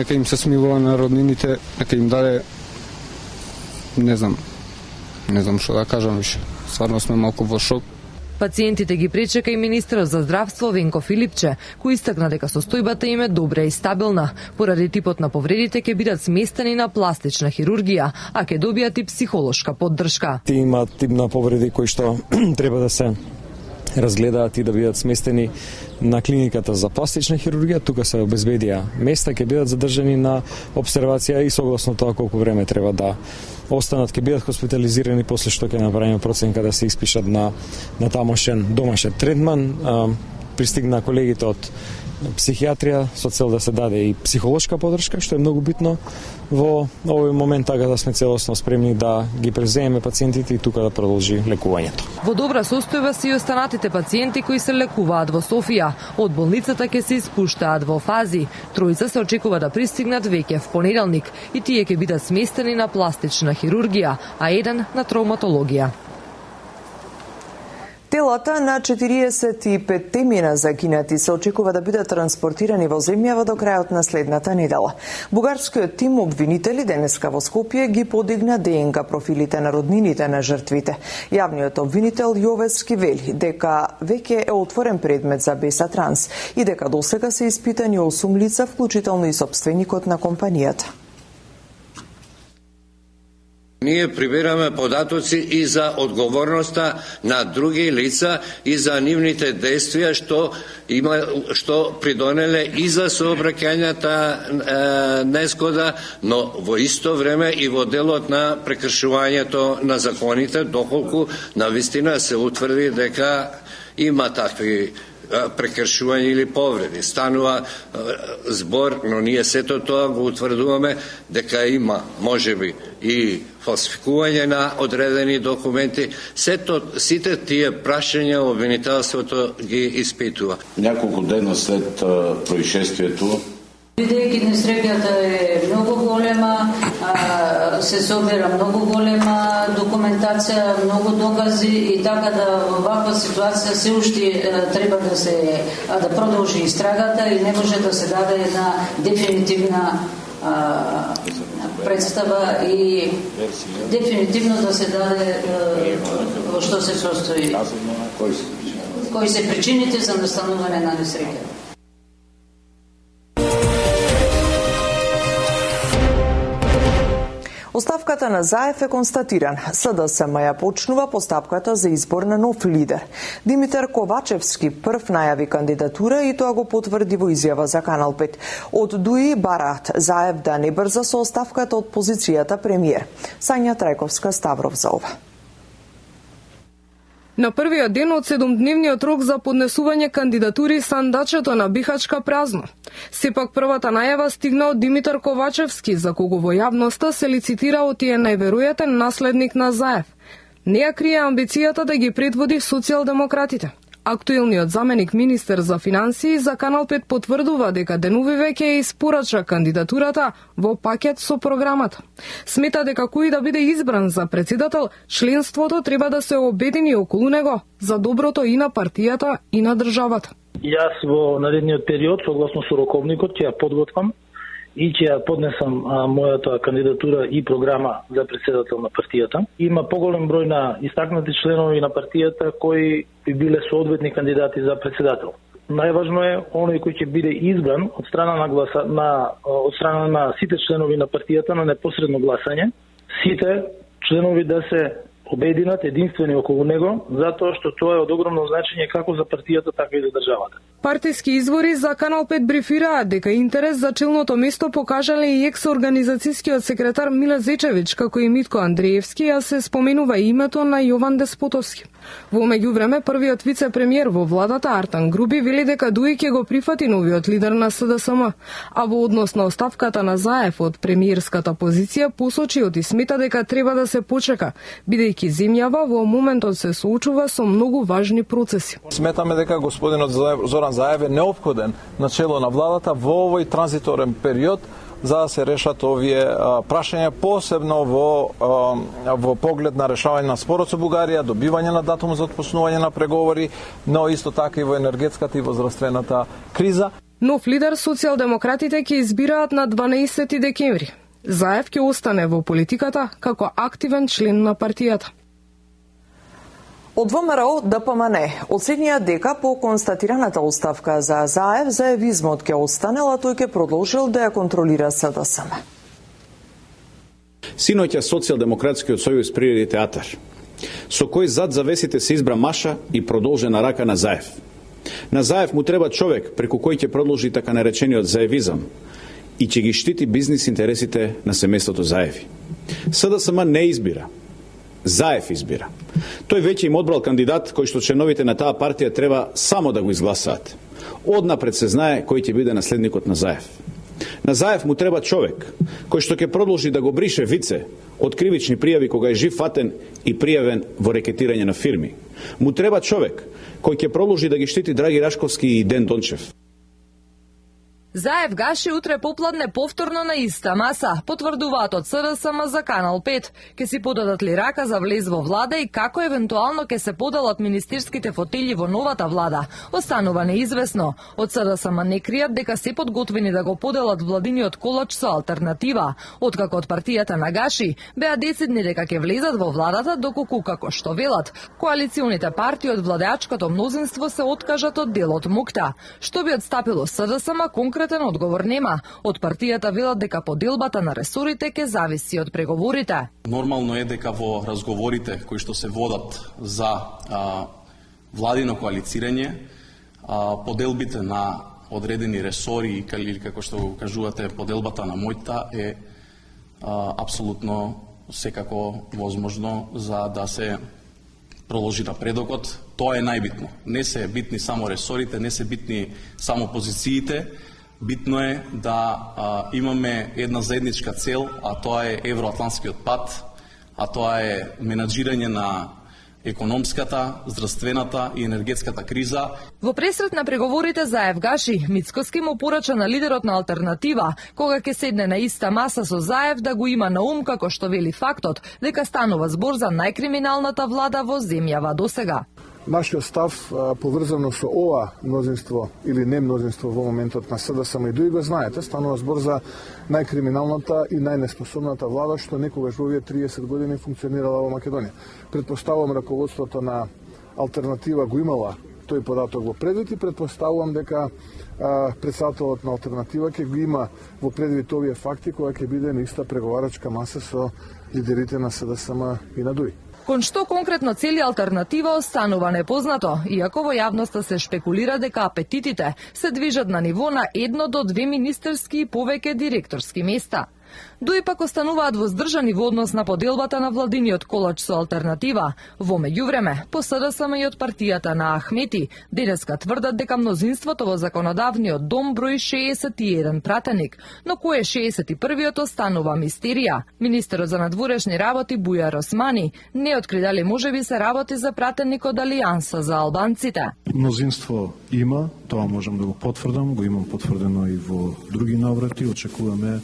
Нека им се смилува на роднините, нека им даде, не знам што да кажам више. Стварно сме малку во шок. Пациентите ги пречека и министерот за здравство Венко Филипче, кој истакна дека состојбата им е добра и стабилна. Поради типот на повредите ќе бидат сместени на пластична хирургија, а ќе добијат и психолошка поддршка. Ти има тип на повреди кои што треба да се разгледаат и да бидат сместени на клиниката за пластична хирургија. Тука се обезбедија места, ќе бидат задржани на обсервација и согласно тоа колку време треба да останат, ќе бидат хоспитализирани, после што ќе направиме проценка да се испишат на тамошен домашен третман. Пристигна колегите од психијатрија со цел да се даде и психолошка поддршка, што е многу битно во овој момент, така да сме целосно спремни да ги преземеме пациентите и тука да продолжи лекувањето. Во добра состојба се и останатите пациенти кои се лекуваат во Софија. Од болницата ќе се испуштаат во фази. Тројца се очекува да пристигнат веќе в понеделник и тие ќе бидат сместени на пластична хирургија, а еден на травматологија. Телата на 45 мина загинати се очекува да бидат транспортирани во земјава до крајот на следната недела. Бугарскиот тим обвинители денеска во Скопје ги подигна ДНК профилите на роднините на жртвите. Јавниот обвинител Јовески вели дека веќе е отворен предмет за Беса Транс и дека досега се испитани 8 лица, вклучително и сопственикот на компанијата. Ние прибираме податоци и за одговорноста на други лица и за нивните действија што придонеле и за сообраќањата незгода, но во исто време и во делот на прекршувањето на законите, доколку навистина се утврди дека има такви прекршување или повреди. Станува збор, но ние сето тоа го утврдуваме дека има можеби и фалсификување на одредени документи. Сите тие прашања обвинителството ги испитува. Няколку дена след происшествието, бидејќи несреќата е многу голема, се собира многу голема документација, многу докази и така да во ваква ситуација се уште треба да продолжи истрагата и не може да се даде една дефинитивна представа и дефинитивно да се даде во што се состои, кои се причините за настанување на несреќата. Оставката на Заев е констатиран. СДСМ ја почнува постапката за избор на нов лидер. Димитар Ковачевски прв најави кандидатура и тоа го потврди во изјава за Канал 5. Од ДУИ бараат Заев да не брза со оставката од позицијата премиер. Сања Трајковска Ставров за ова. На првиот ден од 7-дневниот рок за поднесување кандидатури сандачето на Бихачка празно. Сепак првата најава стигна од Димитар Ковачевски, за кого во јавноста се лицитира од тие најверојатен наследник на Заев. Не ја крие амбицијата да ги предводи социјалдемократите. Актуелниот заменик министер за финансии за Канал 5 потврдува дека денови веќе испорача кандидатурата во пакет со програмата. Смета дека кој да биде избран за председател, членството треба да се обедини околу него за доброто и на партијата и на државата. Јас во наредниот период, согласно со роковникот, ќе ја подготвам и ќе ја поднесам мојата кандидатура и програма за председател на партијата. Има поголем број на истакнати членови на партијата кои би биле соодветни кандидати за председател. Најважно е оној кој ќе биде избран од страна на сите членови на партијата на непосредно гласање, сите членови да се обединат единствени околу него, затоа што тоа е од огромно значење како за партијата, така и за државата. Партиски извори за Канал 5 брифираат дека интерес за челното место покажале и екс-организацијскиот секретар Миле Зечевич, како и Митко Андреевски, а се споменува името на Јован Деспотовски. Во меѓувреме, првиот вице-премиер во владата Артан Груби вели дека ДУИ ќе го прифати новиот лидер на СДСМ, а во однос на оставката на Заев од премиерската позиција посочи и смета дека треба да се почека, бидејќи земјава во моментот се соочува со многу важни процеси. Сметаме дека господинот Зоран Заев е неопходен на чело на владата во овој транзиторен период за да се решат овие прашања, посебно во поглед на решавање на спорот со Бугарија, добивање на датум за отпочнување на преговори, но исто така и во енергетската и во здравствената криза. Нов лидер социјалдемократите ќе избираат на 12 декември. Заев ќе остане во политиката како активен член на партијата. Од ВМРО ДПМН оценија дека по констатираната оставка за Заев, заевизмот ќе останел, а тој ќе продолжил да ја контролира СДСМ. Синоќа Социјалдемократскиот сојуз приреди театар, со кој зад завесите се избра Маша и продолжена рака на Заев. На Заев му треба човек преку кој ќе продолжи така наречениот заевизам и ќе ги штити бизнис интересите на семејството Заеви. СДСМ не избира. Заев избира. Тој веќе им одбрал кандидат кој што членовите на таа партија треба само да го изгласаат. Однапред се знае кој ќе биде наследникот на Заев. На Заев му треба човек кој што ќе продолжи да го брише вице од кривични пријави кога е жив фатен и пријавен во рекетирање на фирми. Му треба човек кој ќе продолжи да ги штити Драги Рашковски и Ден Дончев. Заев гаши утре попладне повторно на иста маса, потврдуваат од СДСМ за Канал 5. Ке си подадат ли рака за влез во влада и како евентуално ке се поделат министерските фотели во новата влада, останува неизвестно. Од СДСМ не кријат дека се подготвени да го поделат владиниот колач со алтернатива. Откако од партијата на Гаши беа децидни дека ќе влезат во владата, доколку, како што велат, коалиционите партии од владеачкото мнозинство се откажат од делот МУКТА. Што би отстапило СДСМ, конкретен одговор нема. Од партијата велат дека поделбата на ресорите ќе зависи од преговорите. Нормално е дека во разговорите кои што се водат за владино коалицирање, поделбите на одредени ресори или како што го кажувате поделбата на мојта е апсолутно секако возможно за да се продолжи напредокот. Тоа е најбитно. Не се битни само ресорите, не се битни само позициите. Битно е да имаме една заедничка цел, а тоа е евроатлантскиот пат, а тоа е менаџирање на економската, здравствената и енергетската криза. Во пресрет на преговорите Заев Гаши, Мицкоски му порача на лидерот на алтернатива, кога ќе седне на иста маса со Заев, да го има на ум како што вели фактот, дека станува збор за најкриминалната влада во земјава досега. Нашиот став поврзано со ова мнозинство или не мнозинство во моментот на СДСМ и дуи го знаете, станува збор за најкриминалната и најнеспособната влада што некогаш во овие 30 години функционирала во Македонија. Предпоставувам раководството на алтернатива го имала тој податок во предвид и предпоставувам дека председателот на алтернатива ќе го има во предвид овие факти кога ќе биде на иста преговарачка маса со лидерите на СДСМ и на дуи. Кон што конкретно цели алтернатива останува непознато, иако во јавноста се шпекулира дека апетитите се движат на ниво на 1 до 2 министерски и повеќе директорски места. Дуи пак остануваат воздржани во однос на поделбата на владиниот колач со алтернатива. Во меѓувреме, по СДСМ и од партијата на Ахмети, денеска тврдат дека мнозинството во законодавниот дом брои 61 пратеник, но кој е 61-иот останува мистерија. Министерот за надворешни работи Бујар Османи не откри дали можеби се работи за пратеник од Алијанса за албанците. Мнозинство има, тоа можам да го потврдам, го имам потврдено и во други наврати, очекуваме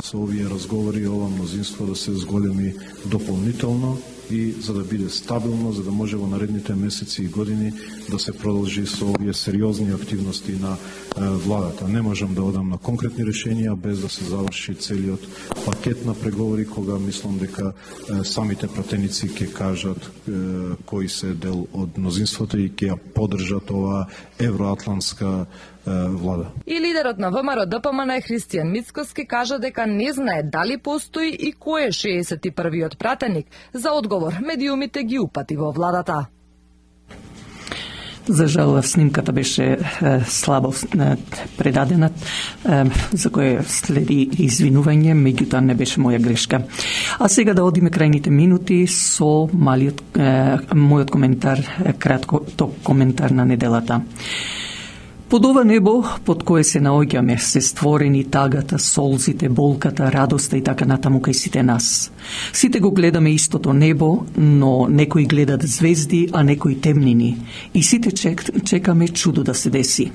со овие разговори ова мнозинство да се зголеми дополнително и за да биде стабилно, за да може во наредните месеци и години да се продолжи со овие сериозни активности на владата. Не можам да одам на конкретни решенија без да се заврши целиот пакет на преговори, кога мислам дека самите пратеници ќе кажат кои се дел од мнозинството и ќе ја поддржат оваа евроатлантска влада. И лидерот на ВМРО ДПМН Христијан Мицкоски кажа дека не знае дали постои и кој е 61-иот пратеник. За одговор медиумите ги упати во владата. За жал, снимката беше слабо предадена, за која следи извинување, меѓутоа не беше моја грешка. А сега да одиме крајните минути со мојот коментар, краткото коментар на неделата. Под ова небо, под кое се наоѓаме, се створени тагата, солзите, болката, радоста и така натаму кај сите нас. Сите го гледаме истото небо, но некои гледат звезди, а некои темнини. И сите чекаме чудо да се деси.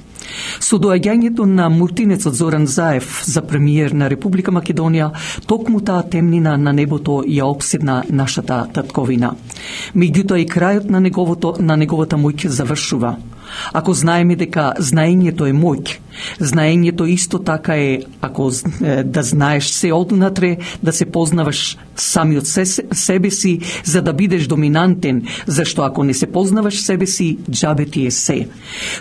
Со доаѓањето на муртинецот Зоран Заев за премиер на Република Македонија, токму таа темнина на небото ја обседна нашата татковина. Меѓутоа и крајот на неговата моќ завршува. Ако знаеме дека знаењето е моќ, знаењето исто така е, ако да знаеш се однатре, да се познаваш сами од себе си, за да бидеш доминантен, зашто ако не се познаваш себе си, џабе ти е се.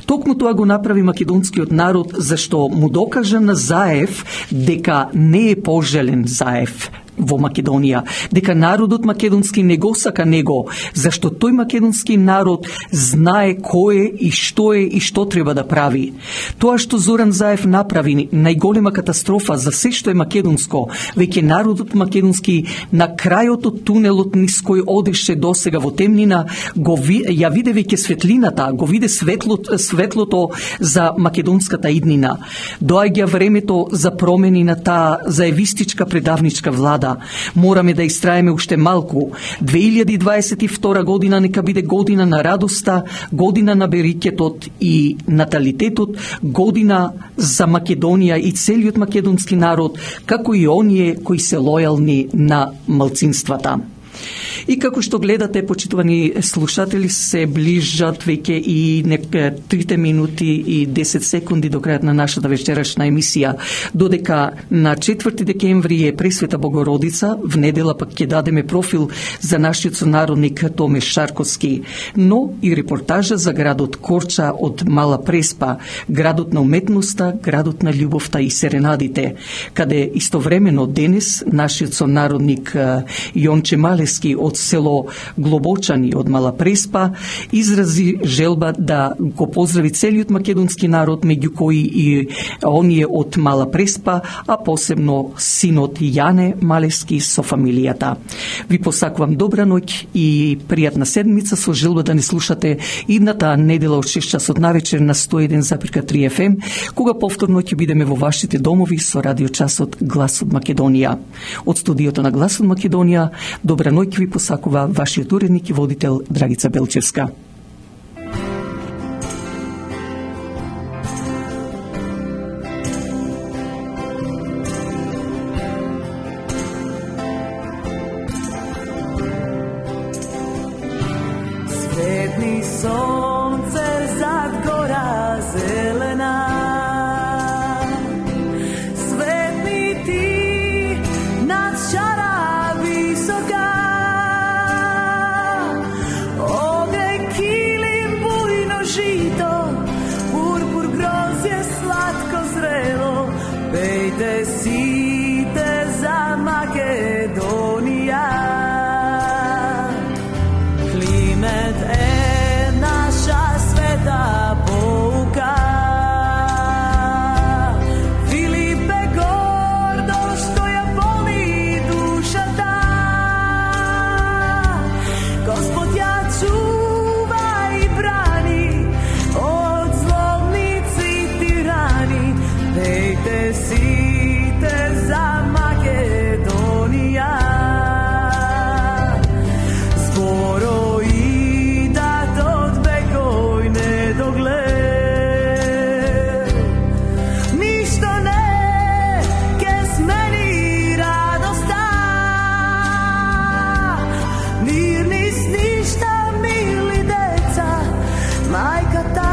Токму тоа го направи македонскиот народ, зашто му докажа на Заев дека не е пожелен Заев во Македонија, дека народот македонски не го сака него, зашто тој македонски народ знае кој е и што треба да прави. Тоа што Зоран Заев направи, најголема катастрофа за се што е македонско, веќе народот македонски на крајот од тунелот низ кој одеше досега во темнина, ја виде веќе светлината, го виде светлото за македонската иднина. Доаѓа времето за промени на таа заевистичка предавничка влада. Мораме да истраеме уште малку. 2022 година нека биде година на радоста, година на берикетот и наталитетот, година за Македонија и целиот македонски народ, како и оние кои се лојални на малцинствата. И како што гледате, почитувани слушатели, се ближат веќе и 3 минути и 10 секунди до крајот на нашата вечерашна емисија. Додека на 4 декември е Пресвета Богородица, в недела пак ќе дадеме профил за нашиот сонародник Томе Шарковски, но и репортажа за градот Корча од Мала Преспа, градот на уметноста, градот на љубовта и серенадите, каде истовремено денес нашиот сонародник Јонче Малески од село Глобочани од Мала Преспа изрази желба да го поздрави целиот македонски народ, меѓу кои и оние од Мала Преспа, а посебно синот Јане Малески со фамилијата. Ви посакувам добра ноќ и пријатна седмица, со желба да не слушате идната недела од 6 часот навечер на 101,3 FM, кога повторно ќе бидеме во вашите домови со радиочасот Глас од Македонија. Од студиото на Глас од Македонија, добра ноќ ви посакува вашиот уредник и водител Драгица Белчевска. Светни сонце зад гора зелена, светни ти над шара висока, огре килим бујно жито, пурпур грозје сладко зрело, пејте сите за Македонија. Климет е наша света pouka. Филипе гордо што ја боли душата, Господ ја чува и брани од злобници тирани. Пејте сите за Македонија. Зборои дат од векој недоглед, ништо не ке смени радоста, мирни сништа, мили деца, мајката